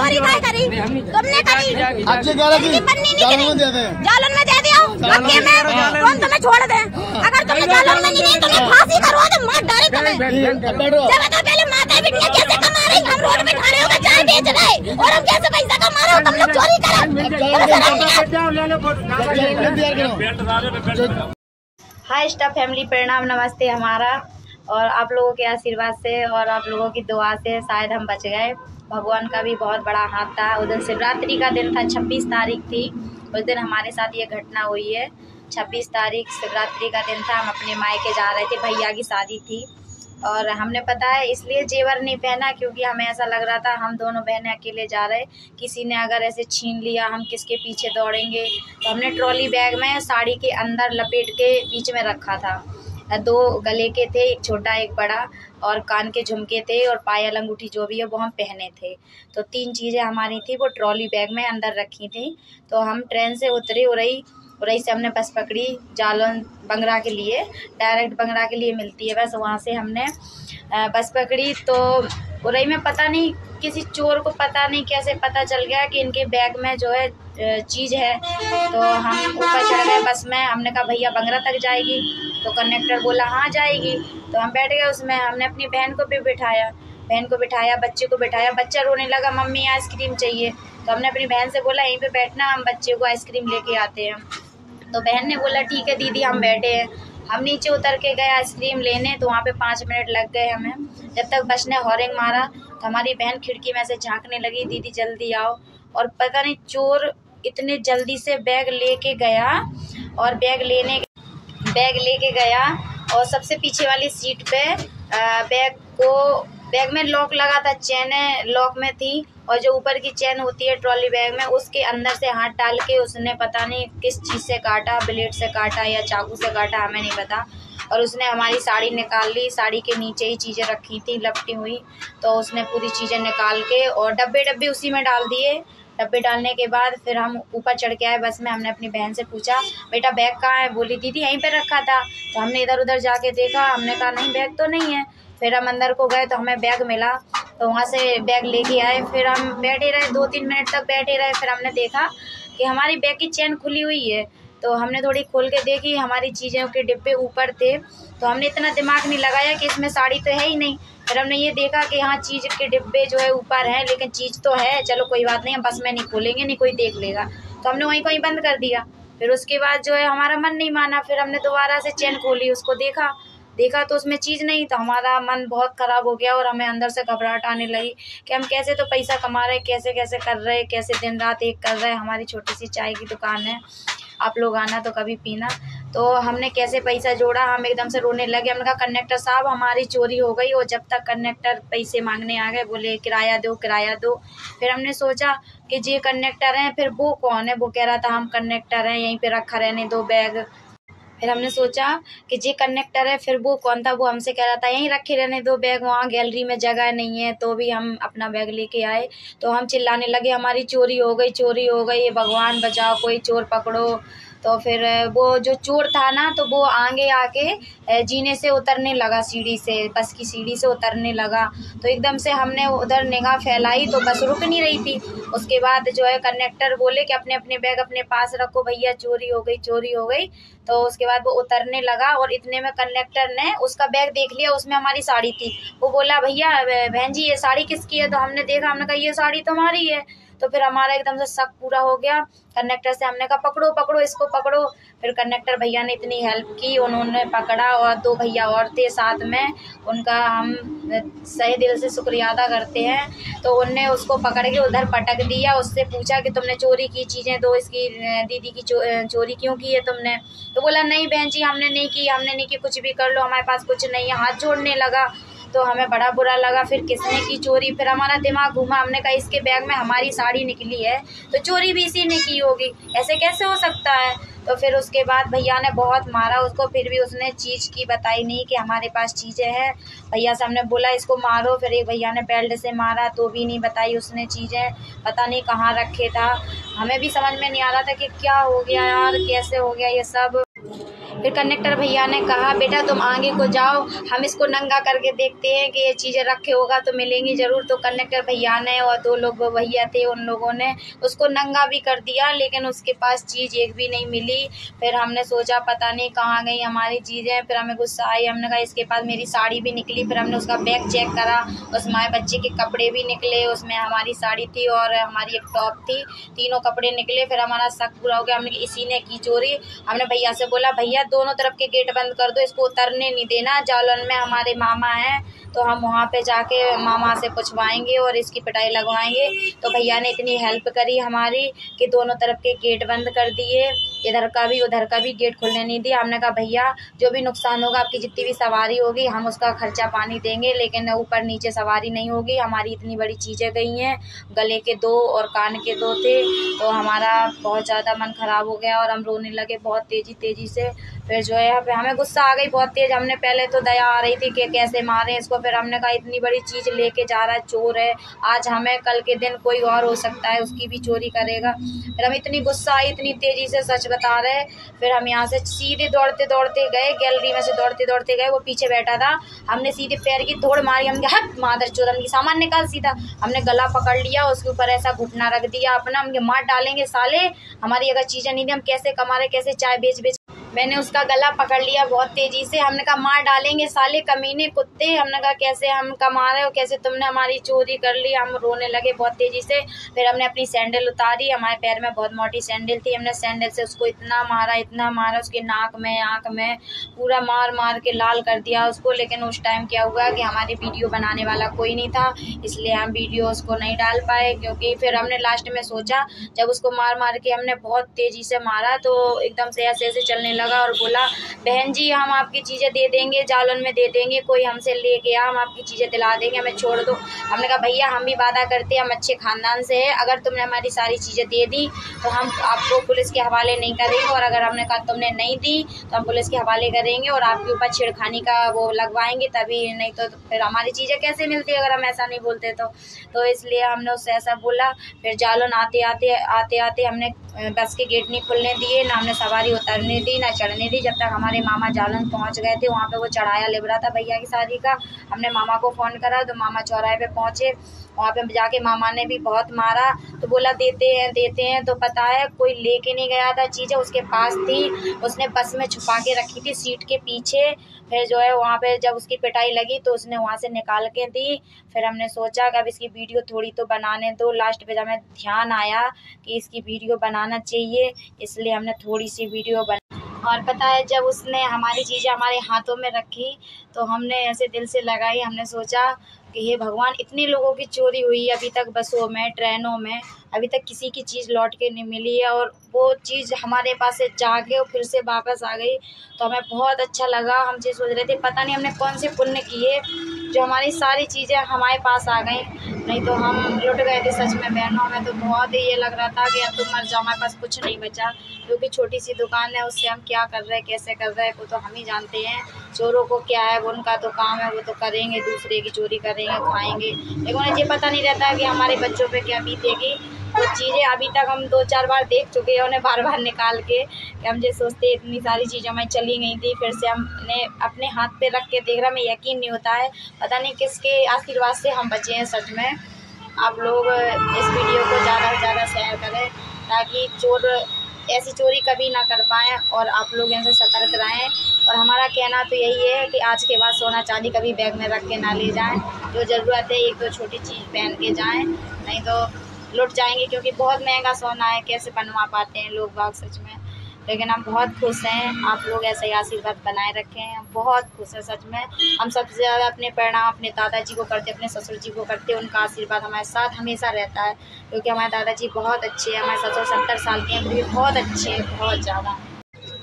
चोरी काय करी? तुमने करी? अच्छे जालन में दे दिया मक्के में, कौन तुम्हें छोड़ दे? अगर तुमने जालन में नहीं तुम्हें फांसी करो तो मार डाले तुम्हें। जब तो पहले माता बिटिया कैसे कमा रही, हम रोड पे खड़े होकर चाय बेच रहे और हम कैसे पैसा कमा रहे हो, तुम लोग चोरी करो। हाय स्टाफ फैमिली, प्रणाम नमस्ते हमारा, और आप लोगों के आशीर्वाद से और आप लोगों की दुआ से शायद हम बच गए। भगवान का भी बहुत बड़ा हाथ था। उस दिन शिवरात्रि का दिन था, 26 तारीख थी। उस दिन हमारे साथ ये घटना हुई है। 26 तारीख शिवरात्रि का दिन था। हम अपने मायके जा रहे थे, भैया की शादी थी और हमने पता है इसलिए जेवर नहीं पहना क्योंकि हमें ऐसा लग रहा था हम दोनों बहनें अकेले जा रहे, किसी ने अगर ऐसे छीन लिया हम किसके पीछे दौड़ेंगे। तो हमने ट्रॉली बैग में साड़ी के अंदर लपेट के बीच में रखा था। 2 गले के थे, एक छोटा एक बड़ा, और कान के झुमके थे और पायल अंगूठी जो भी है वो हम पहने थे। तो 3 चीज़ें हमारी थी वो ट्रॉली बैग में अंदर रखी थी। तो हम ट्रेन से उतरे, उरई से हमने बस पकड़ी जालौन बंगरा के लिए, डायरेक्ट बंगरा के लिए मिलती है बस, वहाँ से हमने बस पकड़ी। तो उरई में पता नहीं किसी चोर को पता नहीं कैसे पता चल गया कि इनके बैग में जो है चीज़ है। तो हम ऊपर चढ़ गए बस में। हमने कहा भैया बंगरा तक जाएगी? तो कंडक्टर बोला हाँ जाएगी। तो हम बैठ गए उसमें। हमने अपनी बहन को भी बिठाया, बच्चे को बिठाया। बच्चा रोने लगा मम्मी आइसक्रीम चाहिए। तो हमने अपनी बहन से बोला यहीं पे बैठना, हम बच्चे को आइसक्रीम लेके आते हैं। तो बहन ने बोला ठीक है दीदी हम बैठे हैं। हम नीचे उतर के गए आइसक्रीम लेने, तो वहाँ पे 5 मिनट लग गए हमें। जब तक बस ने हॉर्न मारा तो हमारी बहन खिड़की में से झांकने लगी दीदी जल्दी आओ। और पता नहीं चोर इतने जल्दी से बैग लेके गया और बैग लेके गया और सबसे पीछे वाली सीट पे बैग में लॉक लगा था, चैन लॉक में थी और जो ऊपर की चैन होती है ट्रॉली बैग में उसके अंदर से हाथ डाल के उसने पता नहीं किस चीज़ से काटा, ब्लेड से काटा या चाकू से काटा, हमें नहीं पता। और उसने हमारी साड़ी निकाल ली, साड़ी के नीचे ही चीज़ें रखी थी लपटी हुई, तो उसने पूरी चीज़ें निकाल के और डब्बे उसी में डाल दिए। डब्बे डालने के बाद फिर हम ऊपर चढ़ के आए बस में। हमने अपनी बहन से पूछा बेटा बैग कहाँ है? बोली दीदी यहीं पे रखा था। तो हमने इधर उधर जाके देखा, हमने कहा नहीं बैग तो नहीं है। फिर हम अंदर को गए तो हमें बैग मिला, तो वहाँ से बैग लेके आए। फिर हम बैठे रहे 2-3 मिनट तक बैठे रहे। फिर हमने देखा कि हमारी बैग की चैन खुली हुई है। तो हमने थोड़ी खोल के देखी, हमारी चीज़ों के डिब्बे ऊपर थे। तो हमने इतना दिमाग नहीं लगाया कि इसमें साड़ी तो है ही नहीं। फिर हमने ये देखा कि हाँ चीज़ के डिब्बे जो है ऊपर हैं लेकिन चीज़ तो है, चलो कोई बात नहीं, हम बस में नहीं खोलेंगे, नहीं कोई देख लेगा। तो हमने वहीं कहीं बंद कर दिया। फिर उसके बाद जो है हमारा मन नहीं माना, फिर हमने दोबारा से चैन खोली, उसको देखा तो उसमें चीज़ नहीं। तो हमारा मन बहुत ख़राब हो गया और हमें अंदर से घबराहट आने लगी कि हम कैसे तो पैसा कमा रहे, कैसे कर रहे, कैसे दिन रात एक कर रहे। हमारी छोटी सी चाय की दुकान है, आप लोग आना तो कभी पीना। तो हमने कैसे पैसा जोड़ा, हम एकदम से रोने लगे। हमने कहा कंडक्टर साहब हमारी चोरी हो गई। और जब तक कंडक्टर पैसे मांगने आ गए, बोले किराया दो। फिर हमने सोचा कि ये कंडक्टर हैं, फिर वो कौन है? वो कह रहा था हम कंडक्टर हैं, यहीं पे रखा रहने दो बैग। फिर हमने सोचा कि जे कंडक्टर है, फिर वो कौन था? वो हमसे कह रहा था यहीं रखे रहने दो बैग, वहाँ गैलरी में जगह नहीं है। तो भी हम अपना बैग लेके आए। तो हम चिल्लाने लगे हमारी चोरी हो गई, भगवान बचाओ, कोई चोर पकड़ो। तो फिर वो जो चोर था ना, तो वो आगे आके जीने से उतरने लगा, सीढ़ी से, बस की सीढ़ी से उतरने लगा। तो एकदम से हमने उधर निगाह फैलाई तो बस रुक नहीं रही थी। उसके बाद जो है कंडक्टर बोले कि अपने अपने बैग अपने पास रखो भैया, चोरी हो गई। तो उसके बाद वो उतरने लगा और इतने में कंडक्टर ने उसका बैग देख लिया, उसमें हमारी साड़ी थी। वो बोला भैया बहन जी ये साड़ी किसकी है? तो हमने देखा, हमने कहा ये साड़ी तो हमारी है। तो फिर हमारा एकदम से शक पूरा हो गया कंडक्टर से। हमने कहा पकड़ो इसको पकड़ो। फिर कंडक्टर भैया ने इतनी हेल्प की, उन्होंने पकड़ा और 2 भैया और थे साथ में, उनका हम सही दिल से शुक्रिया अदा करते हैं। तो उनने उसको पकड़ के उधर पटक दिया। उससे पूछा कि तुमने चोरी की चीज़ें दो, इसकी दीदी की चोरी क्यों की है तुमने? तो बोला नहीं बहन जी हमने नहीं की, कुछ भी कर लो हमारे पास कुछ नहीं है। हाथ जोड़ने लगा। तो हमें बड़ा बुरा लगा, फिर किसने की चोरी? फिर हमारा दिमाग घूमा, हमने कहा इसके बैग में हमारी साड़ी निकली है तो चोरी भी इसी ने की होगी, ऐसे कैसे हो सकता है? तो फिर उसके बाद भैया ने बहुत मारा उसको, फिर भी उसने चीज़ की बताई नहीं कि हमारे पास चीज़ें हैं। भैया से हमने बोला इसको मारो, फिर एक भैया ने बेल्ट से मारा तो भी नहीं बताई उसने चीज़ें, पता नहीं कहाँ रखे था। हमें भी समझ में नहीं आ रहा था कि क्या हो गया यार, कैसे हो गया ये सब। फिर कंडक्टर भैया ने कहा बेटा तुम आगे को जाओ, हम इसको नंगा करके देखते हैं कि ये चीज़ें रखे होगा तो मिलेंगी ज़रूर। तो कंडक्टर भैया ने और 2 लोग भैया थे, उन लोगों ने उसको नंगा भी कर दिया, लेकिन उसके पास चीज़ एक भी नहीं मिली। फिर हमने सोचा पता नहीं कहाँ गई हमारी चीज़ें। फिर हमें गुस्सा आई, हमने कहा इसके पास मेरी साड़ी भी निकली। फिर हमने उसका बैग चेक करा, उसमें बच्चे के कपड़े भी निकले, उसमें हमारी साड़ी थी और हमारी एक टॉप थी, तीनों कपड़े निकले। फिर हमारा शक पूरा हो गया, हमने इसी ने की चोरी। हमने भैया से बोला भैया दोनों तरफ के गेट बंद कर दो, इसको उतरने नहीं देना, जालौन में हमारे मामा हैं तो हम वहाँ पे जाके मामा से पूछवाएंगे और इसकी पिटाई लगवाएंगे। तो भैया ने इतनी हेल्प करी हमारी कि दोनों तरफ के गेट बंद कर दिए, इधर का भी उधर का भी गेट खुलने नहीं दिया। हमने कहा भैया जो भी नुकसान होगा, आपकी जितनी भी सवारी होगी हम उसका खर्चा पानी देंगे, लेकिन ऊपर नीचे सवारी नहीं होगी। हमारी इतनी बड़ी चीज़ें गई हैं, गले के 2 और कान के 2 थे। तो हमारा बहुत ज़्यादा मन ख़राब हो गया और हम रोने लगे बहुत तेज़ी से। फिर जो है हमें गुस्सा आ गई बहुत तेज़। हमने पहले तो दया आ रही थी कि कैसे मारें इसको, फिर हमने कहा इतनी बड़ी चीज़ लेके जा रहा है, चोर है, आज हमें कल के दिन कोई और हो सकता है उसकी भी चोरी करेगा। फिर हम इतनी गुस्सा आई, इतनी तेज़ी से सच बता रहे। फिर हम यहाँ से सीधे दौड़ते दौड़ते गए, गैलरी में से दौड़ते दौड़ते गए, वो पीछे बैठा था, हमने सीधे पैर की दौड़ मारी, हमने कहा हट मादर चोद, हमने सामान निकाल सीधा। हमने गला पकड़ लिया, उसके ऊपर ऐसा घुटना रख दिया अपना, हमने मार डालेंगे साले, हमारी अगर चीज़ें नहीं दी हम कैसे कमा रहे, कैसे चाय बेच बेच। मैंने उसका गला पकड़ लिया बहुत तेज़ी से, हमने कहा मार डालेंगे साले कमीने कुत्ते। हमने कहा कैसे हम कमा रहे हो, कैसे तुमने हमारी चोरी कर ली। हम रोने लगे बहुत तेज़ी से। फिर हमने अपनी सैंडल उतारी, हमारे पैर में बहुत मोटी सैंडल थी, हमने सैंडल से उसको इतना मारा, उसके नाक में आँख में पूरा मार मार के लाल कर दिया उसको। लेकिन उस टाइम क्या हुआ कि हमारी वीडियो बनाने वाला कोई नहीं था, इसलिए हम वीडियो उसको नहीं डाल पाए। क्योंकि फिर हमने लास्ट में सोचा, जब उसको मार मार के हमने बहुत तेज़ी से मारा तो एकदम से ऐसे चलने लगा और बोला बहन जी हम आपकी चीज़ें दे देंगे, जालौन में दे देंगे, कोई हमसे ले गया हम आपकी चीज़ें दिला देंगे, हमें छोड़ दो। हमने कहा भैया हम भी वादा करते हैं, हम अच्छे ख़ानदान से हैं, अगर तुमने हमारी सारी चीज़ें दे दी तो हम आपको पुलिस के हवाले नहीं करेंगे, और अगर हमने कहा तुमने नहीं दी तो हम पुलिस के हवाले करेंगे और आपके ऊपर छेड़खानी का वो लगवाएंगे तभी, नहीं तो फिर हमारी चीज़ें कैसे मिलती अगर हम ऐसा नहीं बोलते तो इसलिए हमने उससे ऐसा बोला। फिर जालौन आते आते हमने बस के गेट नहीं खुलने दिए, ना हमने सवारी उतरने दी ना चढ़ने दी, जब तक हमारे मामा जालौन पहुंच गए थे। वहाँ पे वो चढ़ाया लिब रहा था भैया की शादी का। हमने मामा को फ़ोन करा तो मामा चौराहे पे पहुँचे, वहाँ पे जाके मामा ने भी बहुत मारा तो बोला देते हैं। तो पता है कोई लेके नहीं गया था, चीज़ें उसके पास थी, उसने बस में छुपा के रखी थी सीट के पीछे। फिर जो है वहाँ पे जब उसकी पिटाई लगी तो उसने वहाँ से निकाल के दी। फिर हमने सोचा कि अब इसकी वीडियो थोड़ी तो बनाने दो। लास्ट पे जब हमें ध्यान आया कि इसकी वीडियो बनाना चाहिए, इसलिए हमने थोड़ी सी वीडियो और पता है जब उसने हमारी चीज़ें हमारे हाथों में रखी तो हमने ऐसे दिल से लगाई, हमने सोचा कि हे भगवान इतने लोगों की चोरी हुई अभी तक, बसों में ट्रेनों में अभी तक किसी की चीज़ लौट के नहीं मिली है, और वो चीज़ हमारे पास से जाके और फिर से वापस आ गई तो हमें बहुत अच्छा लगा। हम ये सोच रहे थे पता नहीं हमने कौन से पुण्य किए जो हमारी सारी चीज़ें हमारे पास आ गई, नहीं तो हम लुट गए थे सच में। बहनों में तो बहुत ही ये लग रहा था कि अब तो मर जाओ, हमारे पास कुछ नहीं बचा, क्योंकि छोटी सी दुकान है उससे हम क्या कर रहे हैं कैसे कर रहे हैं वो तो हम ही जानते हैं। चोरों को क्या है, वो उनका तो काम है, वो तो करेंगे, दूसरे की चोरी करेंगे, खाएंगे, लेकिन उन्हें ये पता नहीं रहता कि हमारे बच्चों पे क्या बीतेगी। वो चीज़ें अभी तक हम 2-4 बार देख चुके हैं उन्हें बार बार निकाल के, कि हम ये सोचते इतनी सारी चीज़ें हमें चली गई थी, फिर से हमने अपने हाथ पे रख के देख रहा, हमें यकीन नहीं होता है, पता नहीं किसके आशीर्वाद से हम बचे हैं सच में। आप लोग इस वीडियो को ज़्यादा से ज़्यादा शेयर करें ताकि चोर ऐसी चोरी कभी ना कर पाएँ और आप लोग इनसे सतर्क रहें। और हमारा कहना तो यही है कि आज के बाद सोना चांदी कभी बैग में रख के ना ले जाएं, जो ज़रूरत है एक दो छोटी चीज़ पहन के जाएं, नहीं तो लुट जाएंगे, क्योंकि बहुत महंगा सोना है, कैसे बनवा पाते हैं लोग बाग सच में। लेकिन हम बहुत खुश हैं, आप लोग ऐसे ही आशीर्वाद बनाए रखें, हम बहुत खुश हैं सच में। हम सबसे ज़्यादा अपने प्रणाम अपने दादाजी को करते, अपने ससुर जी को करते, उनका आशीर्वाद हमारे साथ हमेशा रहता है, क्योंकि हमारे दादाजी बहुत अच्छे हैं, हमारे ससुर 70 साल के हैं, फिर भी बहुत अच्छे हैं, बहुत ज़्यादा।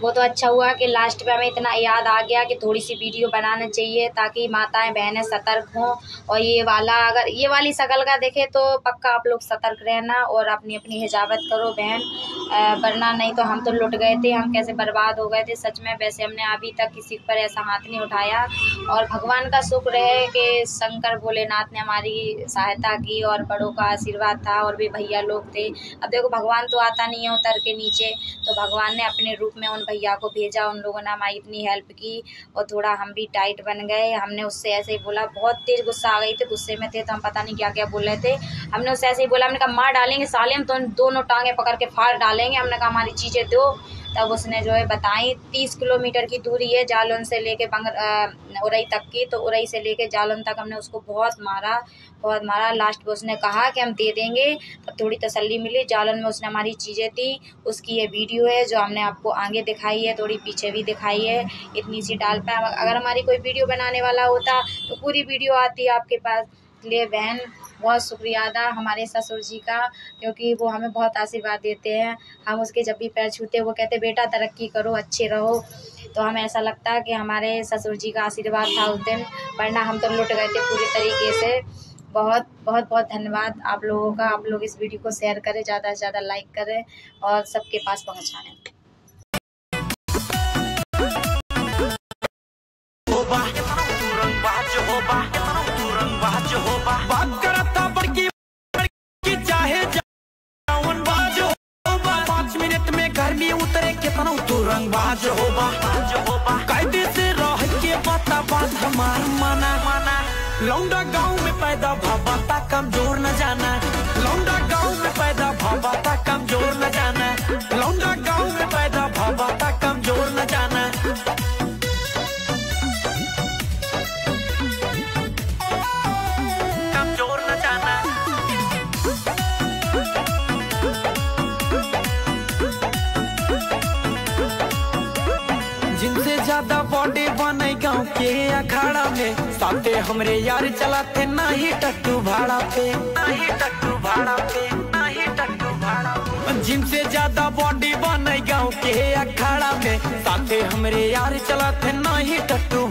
वो तो अच्छा हुआ कि लास्ट पे हमें इतना याद आ गया कि थोड़ी सी वीडियो बनाना चाहिए ताकि माताएं बहनें सतर्क हों, और ये वाला अगर ये वाली शकल का देखे तो पक्का आप लोग सतर्क रहना और अपनी अपनी हिजाबत करो बहन, वरना नहीं तो हम तो लुट गए थे, हम कैसे बर्बाद हो गए थे सच में। वैसे हमने अभी तक किसी पर ऐसा हाथ नहीं उठाया, और भगवान का शुक्र है कि शंकर भोलेनाथ ने हमारी सहायता की और बड़ों का आशीर्वाद था और भी भैया लोग थे। अब देखो भगवान तो आता नहीं है उतर के नीचे, तो भगवान ने अपने रूप में उन भैया को भेजा, उन लोगों ने हमारी इतनी हेल्प की और थोड़ा हम भी टाइट बन गए। हमने उससे ऐसे ही बोला, बहुत तेज गुस्सा आ गई थी, गुस्से में थे तो हम पता नहीं क्या क्या बोल रहे थे। हमने उससे ऐसे ही बोला, हमने कहा मार डालेंगे साले, हम तो दोनों टांगे पकड़ के फाड़ डालेंगे। हमने कहा हमारी चीज़ें दो। तब उसने जो है बताई 30 किलोमीटर की दूरी है जालौन से लेके उरई तक की, तो उरई से लेके जालौन तक हमने उसको बहुत मारा। लास्ट में उसने कहा कि हम दे देंगे, तब थोड़ी तसल्ली मिली। जालौन में उसने हमारी चीज़ें दी, उसकी ये वीडियो है जो हमने आपको आगे दिखाई है, थोड़ी पीछे भी दिखाई है, इतनी सी डाल पे। अगर हमारी कोई वीडियो बनाने वाला होता तो पूरी वीडियो आती है आपके पास। इसलिए बहन बहुत शुक्रिया अदा हमारे ससुर जी का, क्योंकि वो हमें बहुत आशीर्वाद देते हैं। हम उसके जब भी पैर छूते वो कहते बेटा तरक्की करो, अच्छे रहो। तो हमें ऐसा लगता है कि हमारे ससुर जी का आशीर्वाद था उस दिन, वरना हम तो लुट गए थे पूरी तरीके से। बहुत बहुत बहुत धन्यवाद आप लोगों का। आप लोग इस वीडियो को शेयर करें, ज़्यादा से ज़्यादा लाइक करें और सबके पास पहुँचाएँ। बात करता बड़की चाहे 5 मिनट में घर में उतरे कितना तू रंगबाज होबा। कायदे से रह के बता बात हमार माना। लौंडा गाँव में पैदा भाबा ता कमजोर न जाना। लौंडा गाँव में पैदा भाबा ता कमजोर न जाना। लौंडा गाँव में पैदा भाबा ता कमजोर न जाना। जिनसे ज्यादा बॉडी बने गाँव के अखाड़ा में, साथे हमरे यार चलाते नाही टट्टू भाड़ा पे। जिनसे ज्यादा बॉडी बने गाँव के अखाड़ा में, साथे हमरे यार चलाते नाही टट्टू